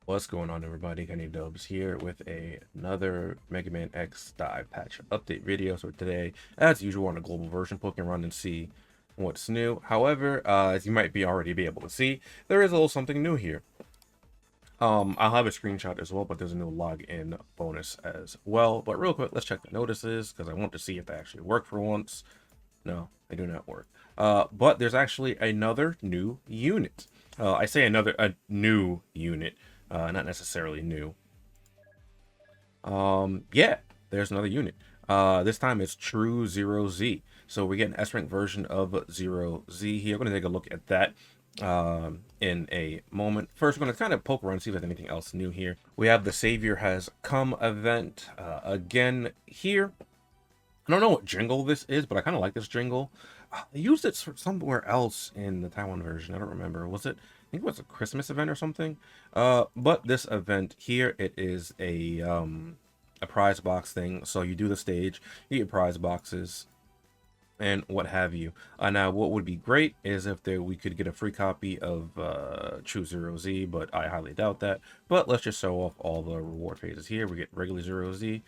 What's going on, everybody? TheKennyDubz here with another Mega Man X dive patch update video. So today, as usual, on a global version, poking around and see what's new. However, as you might be already be able to see, there is a little something new here. I'll have a screenshot as well, but there's a new login bonus as well. But real quick, let's check the notices because I want to see if they actually work for once. No, they do not work. But there's actually another new unit. I say a new unit, not necessarily new. Yeah, there's another unit. This time it's True Zero Z. So we get an S rank version of Zero Z here. We're gonna take a look at that in a moment. First, we're gonna kind of poke around, see if there's anything else new here. We have the Savior Has Come event again here. I don't know what jingle this is, but I kind of like this jingle. I used it somewhere else in the Taiwan version. I don't remember. Was it? I think it was a Christmas event or something. But this event here, it is a prize box thing. So you do the stage, you get prize boxes and what have you. Now, what would be great is if we could get a free copy of True Zero Z, but I highly doubt that. But let's just show off all the reward phases here. We get regular Zero Z.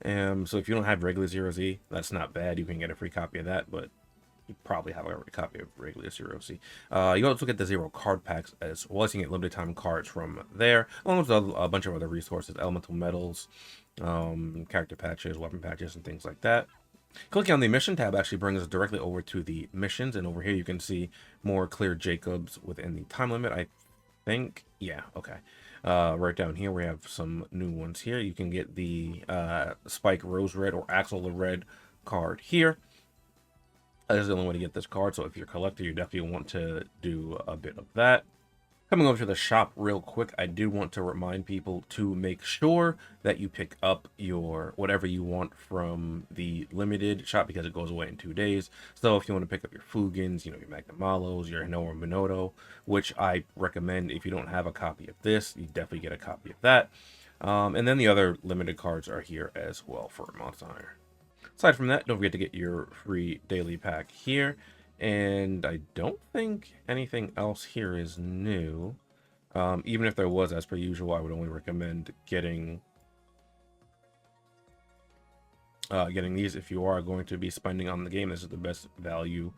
So if you don't have regular Zero Z, that's not bad. You can get a free copy of that, but you probably have a copy of regular Zero Z. You also get the Zero card packs as well. So you can get limited time cards from there, along with a bunch of other resources, elemental metals, character patches, weapon patches, and things like that. Clicking on the mission tab actually brings us directly over to the missions, and over here you can see more clear Jacobs within the time limit. I think, yeah, okay. Right down here we have some new ones here. You can get the Spike Rose Red or Axel Red card here. That is the only way to get this card, so if you're a collector, you definitely want to do a bit of that. Coming over to the shop real quick, I do want to remind people to make sure that you pick up your whatever you want from the limited shop because it goes away in 2 days. So if you want to pick up your Fugins, your Magnamalos, your Noah Minoto, which I recommend if you don't have a copy of this, you definitely get a copy of that. And then the other limited cards are here as well for Mount Honor. Aside from that, don't forget to get your free daily pack here. And I don't think anything else here is new. Even if there was, as per usual, I would only recommend getting these if you are going to be spending on the game. This is the best value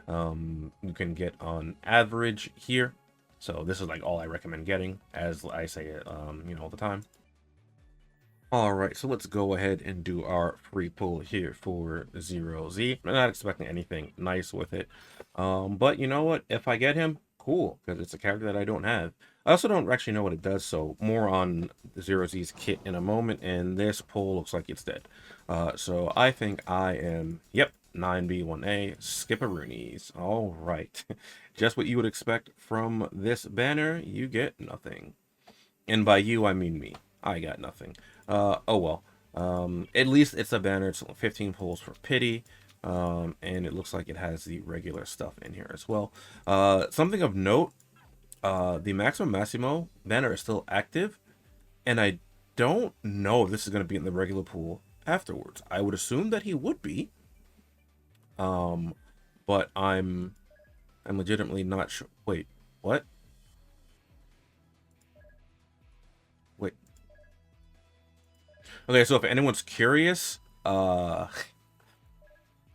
you can get on average here. So this is like all I recommend getting, as I say it, all the time. All right, so let's go ahead and do our free pull here for Zero Z. I'm not expecting anything nice with it. But you know what? If I get him, cool, because it's a character that I don't have. I also don't actually know what it does, so more on Zero Z's kit in a moment, and this pull looks like it's dead. So I think I am, yep, 9B1A, Skipperoonies. All right. Just what you would expect from this banner, you get nothing. And by you, I mean me. I got nothing. Oh well. At least it's a banner. It's 15 pulls for pity. And it looks like it has the regular stuff in here as well. Something of note, the Maximum Massimo banner is still active, and I don't know if this is going to be in the regular pool afterwards. I would assume that he would be, but I'm legitimately not sure. Wait, what? Wait. Okay, so if anyone's curious,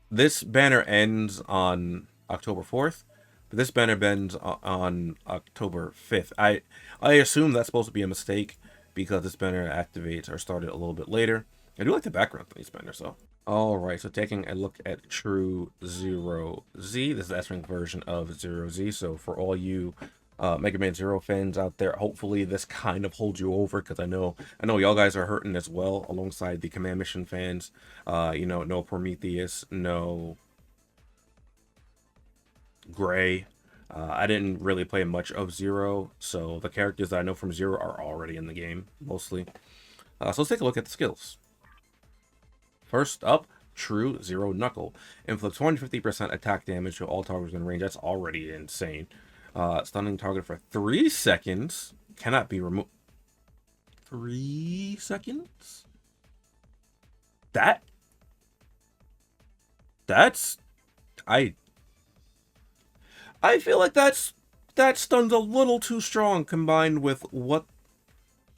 this banner ends on October 4th, but this banner ends on October 5th. I assume that's supposed to be a mistake because this banner activates or started a little bit later. I do like the background on these banners though. All right, so taking a look at True Zero Z, this is the S-Rank version of Zero Z. So for all you Mega Man Zero fans out there, hopefully this kind of holds you over because I know y'all guys are hurting as well alongside the Command Mission fans. No Prometheus, no Gray. I didn't really play much of Zero, so the characters that I know from Zero are already in the game mostly. So let's take a look at the skills. First up, True Zero Knuckle. Inflicts 150% attack damage to all targets in range. That's already insane. Stunning target for 3 seconds. Cannot be removed. 3 seconds? That's... I feel like that stun's a little too strong combined with what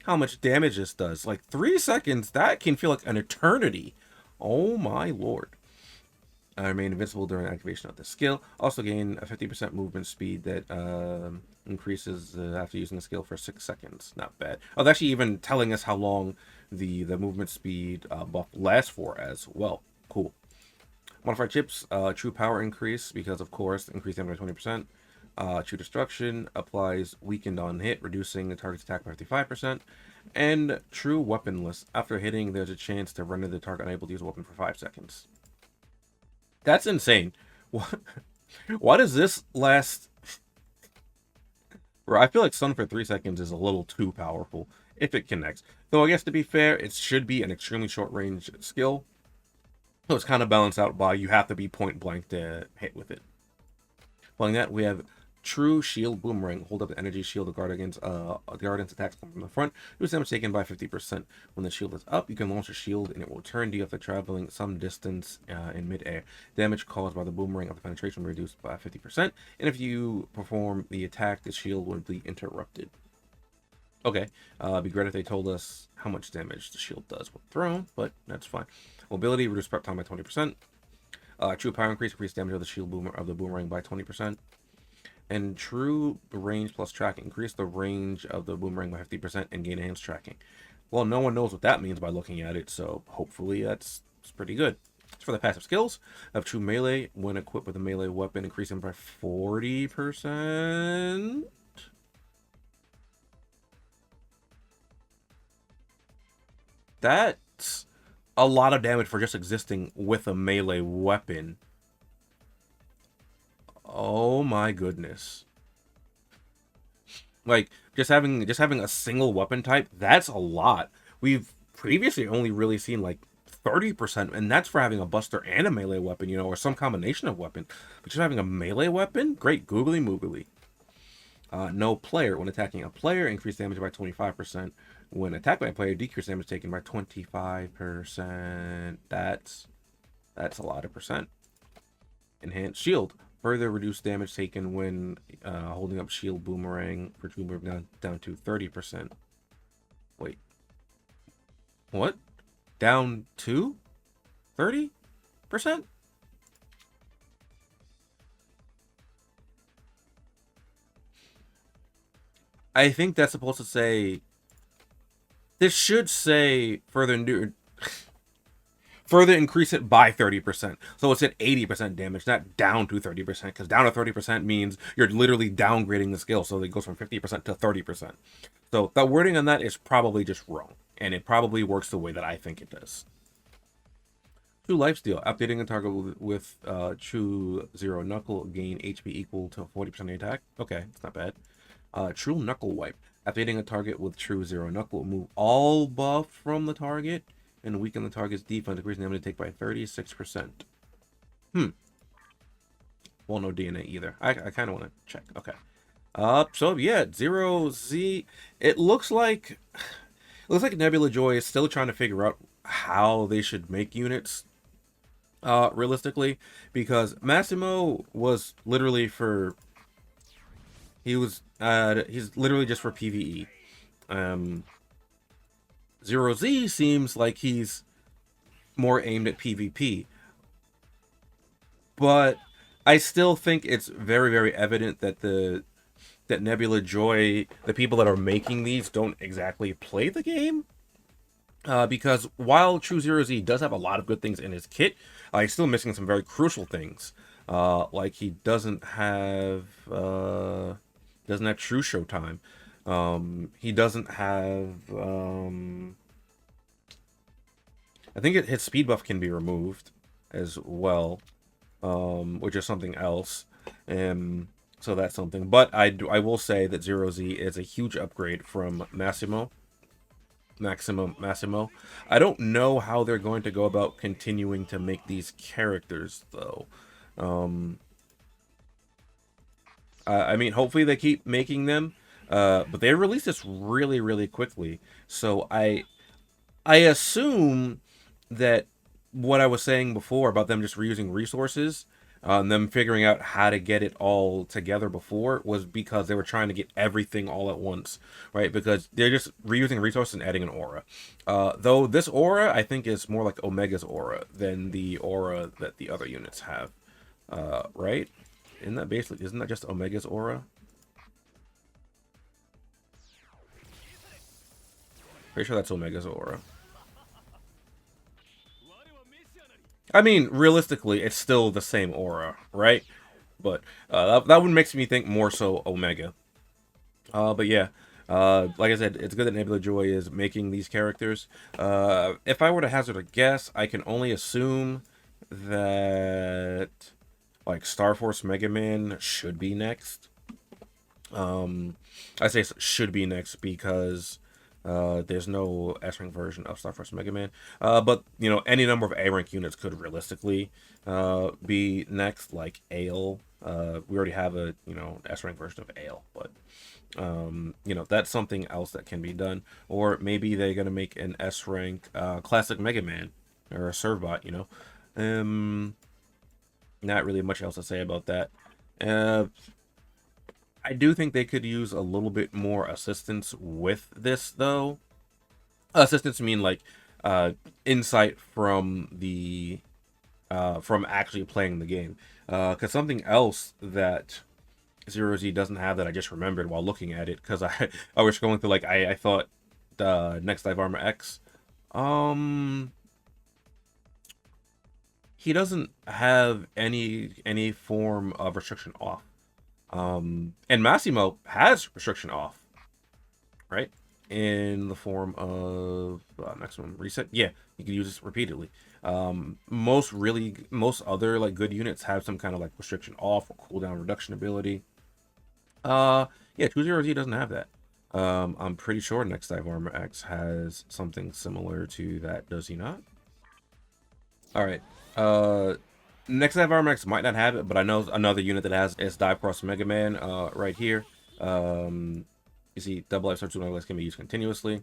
how much damage this does. Like 3 seconds, that can feel like an eternity. Oh my lord. I remain invincible during activation of the skill. Also gain a 50% movement speed that increases after using the skill for 6 seconds. Not bad. Oh, it's actually even telling us how long the movement speed buff lasts for as well. Cool. Modified chips, true power increase, because of course, increase damage by 20%. True destruction applies weakened on hit, reducing the target's attack by 55%. And true weaponless. After hitting, there's a chance to render the target unable to use a weapon for 5 seconds. That's insane. Why does this last? I feel like stun for 3 seconds is a little too powerful if it connects. Though I guess to be fair, it should be an extremely short range skill. So it's kind of balanced out by you have to be point blank to hit with it. Following that, we have True Shield Boomerang. Hold up the energy shield to guard against attacks from the front. Reduce damage taken by 50%. When the shield is up, you can launch a shield and it will return to you after traveling some distance in midair. Damage caused by the boomerang after penetration will be reduced by 50%. And if you perform the attack, the shield will be interrupted. Okay, it'd be great if they told us how much damage the shield does when thrown, but that's fine. Mobility, reduce prep time by 20%. True power increase damage of the shield of the boomerang by 20%. And true range plus tracking, increase the range of the boomerang by 50% and gain enhanced tracking. Well, no one knows what that means by looking at it, so hopefully that's pretty good. As for the passive skills, of true melee, when equipped with a melee weapon, increase them by 40%. That's a lot of damage for just existing with a melee weapon. Oh my goodness. Like just having a single weapon type, that's a lot. We've previously only really seen like 30%, and that's for having a buster and a melee weapon, or some combination of weapon. But just having a melee weapon, great googly moogly. No player. When attacking a player, increase damage by 25%. When attacked by a player, decrease damage taken by 25%. That's a lot of percent. Enhanced shield. Further reduce damage taken when holding up shield boomerang for true move down to 30%. Wait. What? Down to 30%? I think that's supposed to say... This should say further increase it by 30%. So it's at 80% damage, not down to 30%, because down to 30% means you're literally downgrading the skill, so it goes from 50% to 30%. So the wording on that is probably just wrong, and it probably works the way that I think it does. True Lifesteal. Updating a target with True Zero Knuckle, gain HP equal to 40% attack. Okay, it's not bad. True Knuckle Wipe. Updating a target with True Zero Knuckle, move all buff from the target and weaken the target's defense, increasing damage to take by 36%. Well, no DNA either. I kind of want to check. Okay. So yeah, 0Z. It looks like Nebula Joy is still trying to figure out how they should make units realistically, because Massimo was literally for... he's literally just for PvE. 0Z seems like he's more aimed at PvP. But I still think it's very, very evident that that Nebula Joy, the people that are making these, don't exactly play the game. Because while True 0Z does have a lot of good things in his kit, he's still missing some very crucial things. Like he doesn't have true showtime. He doesn't have I think his speed buff can be removed as well, which is something else. So that's something. But I will say that 0Z is a huge upgrade from Massimo. I don't know how they're going to go about continuing to make these characters, though. I mean, hopefully they keep making them, but they released this really, really quickly. So I assume that what I was saying before about them just reusing resources, And them figuring out how to get it all together before was because they were trying to get everything all at once, right? Because they're just reusing resources and adding an aura. Though this aura, I think, is more like Omega's aura than the aura that the other units have, right? Isn't that just Omega's aura? Pretty sure that's Omega's aura. I mean, realistically, it's still the same aura, right? But that one makes me think more so Omega. But yeah, like I said, it's good that Nebula Joy is making these characters. If I were to hazard a guess, I can only assume that like Star Force Mega Man should be next. I say should be next because there's no S rank version of Star Force Mega Man. But you know, any number of A rank units could realistically be next, like Ale. We already have a S rank version of Ale, but that's something else that can be done. Or maybe they're gonna make an S rank classic Mega Man or a Servbot. Not really much else to say about that. Uh, I do think they could use a little bit more assistance with this, though. Assistance mean like insight from the from actually playing the game. Because something else that Zero Z doesn't have that I just remembered while looking at it, because I was going through, like, I thought the Next Dive Armor X, um he doesn't have any form of restriction off. And Massimo has restriction off, right? In the form of maximum reset. Yeah, you can use this repeatedly. Most other like good units have some kind of like restriction off or cooldown reduction ability. Uh, yeah, 2-0Z doesn't have that. I'm pretty sure Next Dive Armor X has something similar to that. Does he not? All right. Uh, Next Dive Armor X might not have it, but I know another unit that has is Dive Cross Mega Man. Right here. You see, double life two legs can be used continuously.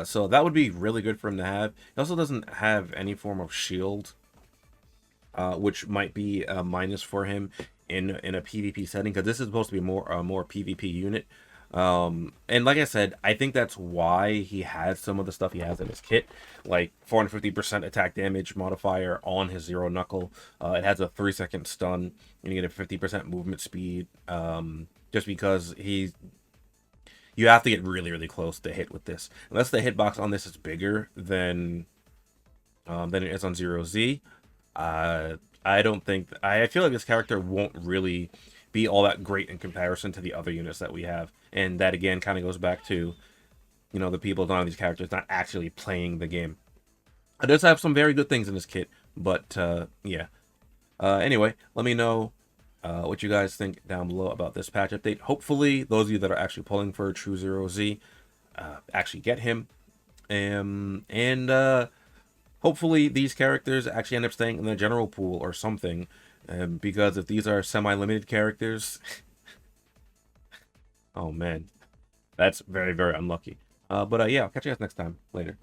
So that would be really good for him to have. He also doesn't have any form of shield, which might be a minus for him in a PvP setting, because this is supposed to be more PvP unit. And like I said, I think that's why he has some of the stuff he has in his kit, like 450% attack damage modifier on his Zero Knuckle. It has a 3-second stun, and you get a 50% movement speed. Just because you have to get really, really close to hit with this. Unless the hitbox on this is bigger than it is on Zero Z. I don't think I feel like this character won't really be all that great in comparison to the other units that we have, and that again kind of goes back to the people on these characters not actually playing the game. It does have some very good things in this kit, but yeah. Anyway, let me know what you guys think down below about this patch update. Hopefully, those of you that are actually pulling for True Zero Z actually get him, and hopefully these characters actually end up staying in the general pool or something. Because if these are semi-limited characters, oh man, that's very, very unlucky. But yeah, I'll catch you guys next time. Later.